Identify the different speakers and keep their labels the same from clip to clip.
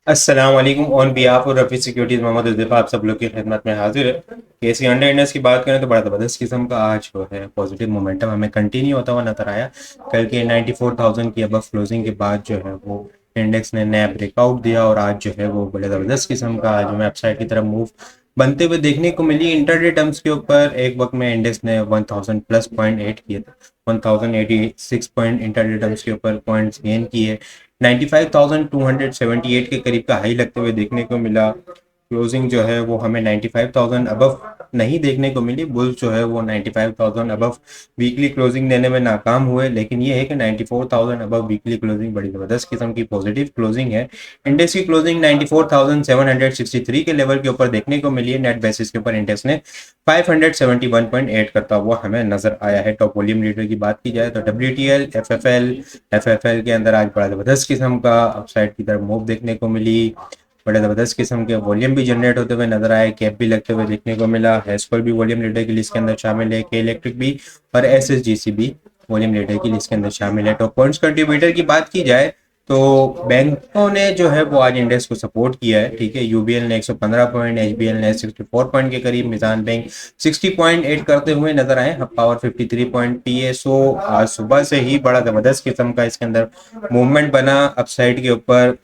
Speaker 1: अस्सलाम वालेकुम। On behalf और रफ़ी सिक्योरिटीज़ मोहम्मद उज़ैफ़ा आप सब लोग की खिदमत में हाजिर है। केसी अंडर इंडेक्स की बात करें तो बड़ा ज़बरदस्त किस्म का आज जो है पॉजिटिव मोमेंटम हमें कंटिन्यू होता हुआ नजर आया। कल के 94,000 की अबव क्लोजिंग के बाद जो है वो इंडेक्स ने नया ब्रेकआउट दिया और आज जो है वो बड़े ज़बरदस्त किस्म का आज हमें अपसाइड की तरफ मूव बनते हुए देखने को मिली। इंटरडे टर्म्स के ऊपर एक वक्त में इंडेक्स ने 1000 प्लस पॉइंट एट किए थे, 1086 पॉइंट इंटरडे टर्म्स के ऊपर पॉइंट्स गेन किए। 95,278 के करीब का हाई लगते हुए देखने को मिला। क्लोजिंग जो है वो हमें 95,000 अबव नहीं देखने को मिली। बुल्स जो है वो 95,000 अबव वीकली क्लोजिंग देने में नाकाम हुए, लेकिन ये है कि 94,000 अबव वीकली क्लोजिंग बड़ी ज़बरदस्त किस्म की पॉजिटिव क्लोजिंग है। इंडेक्स की क्लोजिंग 94,763 के लेवल के ऊपर देखने को मिली है। नेट बेसिस के ऊपर इंडेक्स ने 571.8 करता हुआ हमें नजर आया है। टॉप वॉल्यूम लीडर की बात की जाए तो WTL, एफएफएल के अंदर आज बड़ा ज़बरदस्त किस्म का अपसाइड की तरफ मूव देखने को मिली। बड़े ज़बरदस्त किस्म के वॉल्यूम भी जनरेट होते हुए नजर आए, कैप भी लगते हुए देखने को मिला। हेस्कोल भी वॉल्यूम लीडर की लिस्ट के अंदर शामिल है, के इलेक्ट्रिक भी और SSGC भी वॉल्यूम लीडर की लिस्ट के अंदर शामिल है। टॉप पॉइंट्स कंट्रीब्यूटर की बात की जाए तो बैंकों ने जो है वो आज इंडेक्स को सपोर्ट किया है। ठीक है, यूबीएल ने 115 पॉइंट, एचबीएल ने 64 पॉइंट के करीब, मिजान बैंक 60.8 करते हुए नजर आए। हब पावर 53 पॉइंट पीएसओ आज सुबह से ही बड़ा जबरदस्त किस्म का इसके अंदर मूवमेंट बना अपसाइड के ऊपर।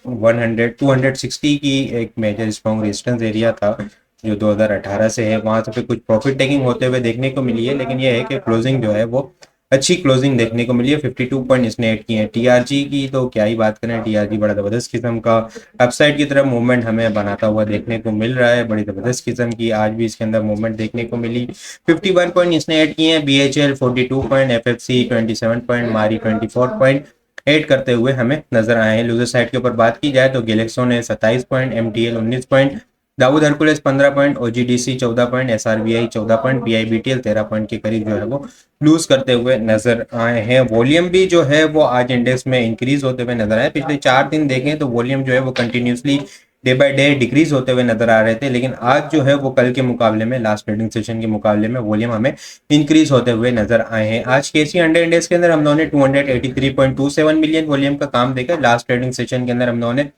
Speaker 1: 260 की एक मेजर स्ट्रॉन्ग रेजिस्टेंस एरिया था जो 2018 से है, वहां से कुछ प्रॉफिट टेकिंग होते हुए देखने को मिली है, लेकिन यह है कि क्लोजिंग जो है वो अच्छी क्लोजिंग देखने को मिली है। 52 पॉइंट इसने ऐड किए हैं। टीआरजी की तो क्या ही बात करें, टीआरजी बड़ा जबरदस्त किस्म का अपसाइड की तरफ मूवमेंट हमें बनाता हुआ देखने को मिल रहा है। बड़ी जबरदस्त किस्म की आज भी इसके अंदर मूवमेंट देखने को मिली। 51 पॉइंट इसने ऐड किए हैं। BHL 42 पॉइंट, एफएफसी 27 पॉइंट, मारी 24 पॉइंट ऐड करते हुए हमें नजर आए हैं। लूजर साइड के ऊपर बात की जाए तो गैलेक्सो ने 27 point, MTL 19 point, Dawood Hercules 15 point, OGDC 14 point, SRBI 14 point, PIBTL 13 point के करीब जो है वो लूज करते हुए नजर आए हैं। वॉल्यूम भी जो है वो आज इंडेक्स में इंक्रीज होते हुए नजर आए। पिछले 4 दिन देखें तो वॉल्यूम जो है वो continuously day by day decrease होते हुए नजर आ रहे थे, लेकिन आज जो है वो कल के मुकाबले में, लास्ट ट्रेडिंग सेशन के मुकाबले में वॉल्यूम हमें इंक्रीज होते हुए नजर आए हैं। आज केसी अंडर इंडेक्स के अंदर हम लोगों ने 283.27 मिलियन वॉल्यूम का काम देखा। लास्ट ट्रेडिंग सेशन के अंदर हम लोगों ने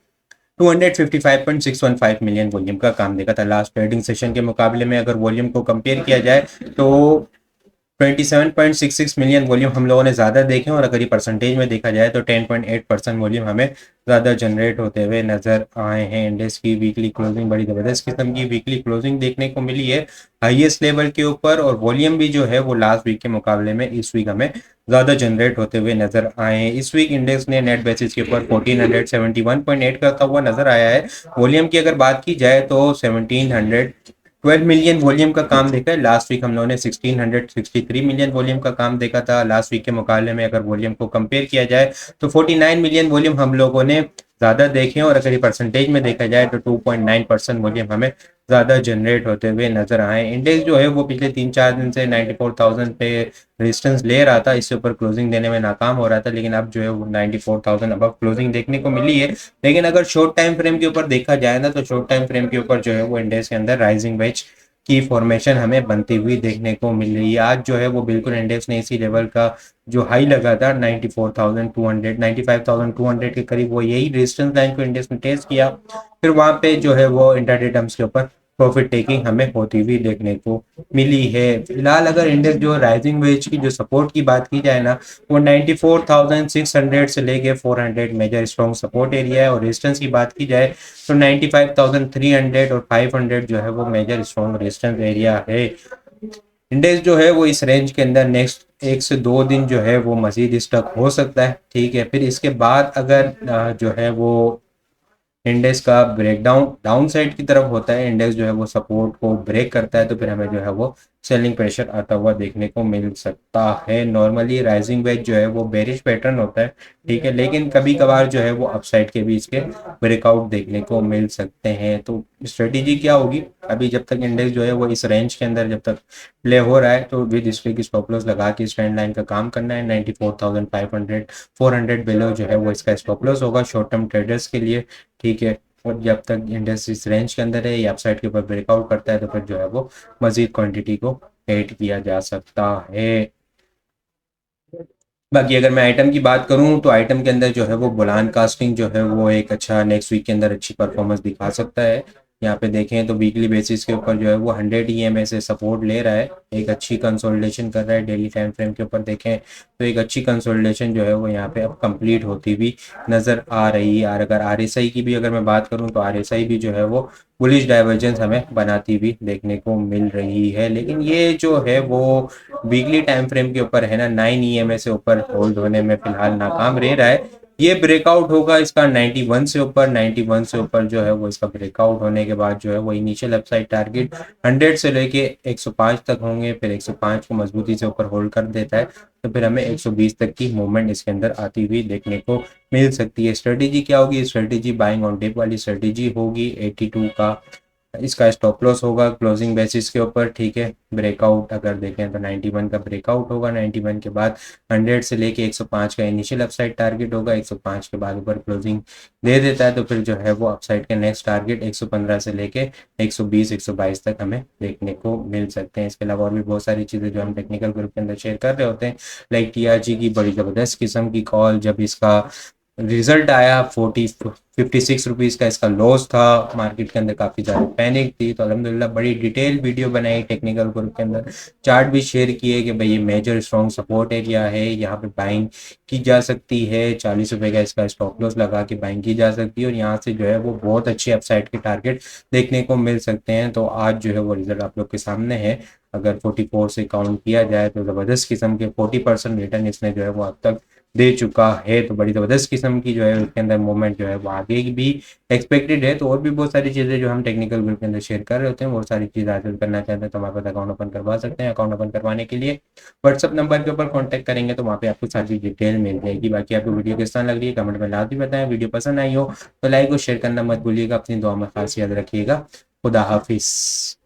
Speaker 1: 255.615 मिलियन वॉल्यूम का काम देखा था। लास्ट ट्रेडिंग सेशन के मुकाबले में अगर वॉल्यूम को कंपेयर किया जाए तो 27.66 मिलियन वॉल्यूम हम लोगों ने ज़्यादा देखे, और अगर ये परसेंटेज में देखा जाए तो 10.8% वॉल्यूम हमें ज़्यादा जनरेट होते हुए नजर आए हैं। इंडेक्स की वीकली क्लोजिंग बड़ी ज़बरदस्त किस्म की वीकली क्लोजिंग देखने को मिली है हाईएस्ट लेवल के ऊपर, और वॉल्यूम भी जो है वो लास्ट वीक के मुकाबले में इस वीक हमें ज़्यादा जनरेट होते हुए नजर आए हैं। इस वीक इंडेक्स ने नेट बेसिस के ऊपर 1471.8 करता हुआ नजर आया है। वॉल्यूम की अगर बात की जाए तो 1712 मिलियन वॉल्यूम का काम देखा है। लास्ट वीक हम लोगों ने 1663 मिलियन वॉल्यूम का काम देखा था। लास्ट वीक के मुकाबले में अगर वॉल्यूम को कंपेयर किया जाए तो 49 मिलियन वॉल्यूम हम लोगों ने ज़्यादा देखे हैं, और अगर ये परसेंटेज में देखा जाए तो 2.9% वॉल्यूम हमें ज़्यादा जनरेट होते हुए नजर आए। इंडेक्स जो है वो पिछले 3-4 दिन से 94,000 पे रेजिस्टेंस ले रहा था, इससे ऊपर क्लोजिंग देने में नाकाम हो रहा था, लेकिन अब जो है वो 94,000 अबव क्लोजिंग देखने को मिली है। लेकिन अगर शॉर्ट टाइम फ्रेम के ऊपर देखा जाए ना, तो शॉर्ट टाइम फ्रेम के ऊपर जो है वो इंडेक्स के अंदर राइजिंग वेज की फॉर्मेशन हमें बनती हुई देखने को मिल रही है। आज जो है वो बिल्कुल इंडेक्स ने इसी लेवल का जो हाई लगा था 94,200, 95,200 के करीब, वो यही रेजिस्टेंस लाइन को इंडेक्स ने टेस्ट किया। फिर वहां पे जो है वो इंटरडे टर्म्स के ऊपर प्रॉफिट टेकिंग हमें होती हुई देखने को मिली है। फिलहाल अगर इंडेक्स जो राइजिंग वेज की जो सपोर्ट की बात की जाए ना, वो 94,600 से लेके 400 मेजर स्ट्रॉन्ग सपोर्ट एरिया है, और रेजिस्टेंस की बात की जाए तो 95,300 और 500 जो है वो मेजर स्ट्रॉन्ग रेजिस्टेंस एरिया है। इंडेक्स जो है वो इस रेंज के अंदर नेक्स्ट 1 से 2 दिन जो है वो मजीद स्टक हो सकता है। ठीक है, फिर इसके बाद अगर जो है वो इंडेक्स का ब्रेकडाउन डाउन साइड की तरफ होता है, इंडेक्स जो है वो सपोर्ट को ब्रेक करता है, तो फिर हमें जो है वो सेलिंग प्रेशर आता हुआ देखने को मिल सकता है। नॉर्मली राइजिंग वेज जो है वो बेरिश पैटर्न होता है। ठीक है, लेकिन कभी कभार जो है वो अपसाइड के भी इसके ब्रेकआउट देखने को मिल सकते हैं। तो स्ट्रेटेजी क्या होगी, अभी जब तक इंडेक्स जो है वो इस रेंज के अंदर जब तक प्ले हो रहा है तो विद हिस्ट्री की स्टॉप लॉस लगा के ट्रेंड लाइन का काम करना है। 94,500 400 बिलो जो है वो इसका स्टॉप लॉस होगा शॉर्ट टर्म ट्रेडर्स के लिए। ठीक है, और जब तक इंडेक्स इस रेंज के अंदर है या अपसाइड के ऊपर ब्रेकआउट करता है तो फिर जो है वो मजीद क्वांटिटी को ऐड किया जा सकता है। बाकी अगर मैं आइटम की बात करूं तो आइटम के अंदर जो है वो बुलान कास्टिंग जो है वो एक अच्छा नेक्स्ट वीक के अंदर अच्छी परफॉर्मेंस दिखा सकता है। यहाँ पे देखें तो वीकली बेसिस के ऊपर जो है वो 100 ईएमए से सपोर्ट ले रहा है, एक अच्छी कंसोलिडेशन कर रहा है। डेली टाइम फ्रेम के ऊपर देखें तो एक अच्छी कंसोलिडेशन जो है वो यहाँ पे अब कंप्लीट होती हुई नज़र आ रही है। और अगर आरएसआई की भी अगर मैं बात करूँ तो आरएसआई भी जो है वो बुलिश डाइवर्जेंस हमें बनाती हुई देखने को मिल रही है। लेकिन ये जो है वो वीकली टाइम फ्रेम के ऊपर है ना 9 ईएमए से ऊपर होल्ड होने में फिलहाल नाकाम रह रहा है। ये ब्रेकआउट होगा इसका 91 से ऊपर, 91 से ऊपर जो है वो इसका ब्रेकआउट होने के बाद जो है वो इनिशियल अपसाइड टारगेट 100 से लेके 105 तक होंगे। फिर 105 को मजबूती से ऊपर होल्ड कर देता है तो फिर हमें 120 तक की मूवमेंट इसके अंदर आती हुई देखने को मिल सकती है। स्ट्रेटेजी क्या होगी? स्ट्रेटेजी बाइंग ऑन डिप वाली स्ट्रेटेजी होगी। 82 का इसका स्टॉप लॉस होगा क्लोजिंग बेसिस के ऊपर, ठीक है। ब्रेकआउट अगर देखें तो 91 का ब्रेकआउट होगा, 91 के बाद 100 से लेके 105 का इनिशियल अपसाइड टारगेट होगा। 105 के बाद ऊपर क्लोजिंग दे देता है तो फिर जो है वो अपसाइड के नेक्स्ट टारगेट 115 से लेके 120 122 तक हमें देखने को मिल सकते हैं। इसके अलावा और भी बहुत सारी चीज़ें जो हम टेक्निकल ग्रुप के अंदर शेयर कर रहे होते हैं, लाइक टीआरजी की बड़ी ज़बरदस्त किस्म की कॉल, जब इसका रिजल्ट आया 56 रुपीज़ का इसका लॉस था, मार्केट के अंदर काफ़ी ज़्यादा पैनिक थी। तो अल्हम्दुलिल्लाह बड़ी डिटेल वीडियो बनाई टेक्निकल ग्रुप के अंदर, चार्ट भी शेयर किए कि भाई ये मेजर स्ट्रॉन्ग सपोर्ट एरिया है, यहाँ पे बाइंग की जा सकती है। 40 रुपये का इसका स्टॉप लॉस लगा के बाइंग की जा सकती है और यहाँ से जो है वो बहुत अच्छे अपसाइड के टारगेट देखने को मिल सकते हैं। तो आज जो है वो रिजल्ट आप लोग के सामने है। अगर 44 से काउंट किया जाए तो ज़बरदस्त किस्म के 40% रिटर्न इसने जो है वो अब तक दे चुका है। तो बड़ी ज़बरदस्त किस्म की जो है उसके अंदर मूवमेंट जो है वो आगे भी एक्सपेक्टेड है। तो और भी बहुत सारी चीज़ें जो हम टेक्निकल ग्रुप के अंदर शेयर कर रहे होते हैं, बहुत सारी चीज़ हासिल करना चाहते हैं तो हमारे पास अकाउंट ओपन करवा सकते हैं। अकाउंट ओपन करवाने के लिए व्हाट्सअप नंबर के ऊपर कॉन्टैक्ट करेंगे तो वहाँ पे आपको सारी डिटेल मिल जाएगी। बाकी आपको वीडियो किस तरह लग रही है कमेंट में लाजमी बताएं। वीडियो पसंद आई हो तो लाइक और शेयर करना मत भूलिएगा। अपनी दुआ में खास याद रखिएगा। खुदा हाफिज़।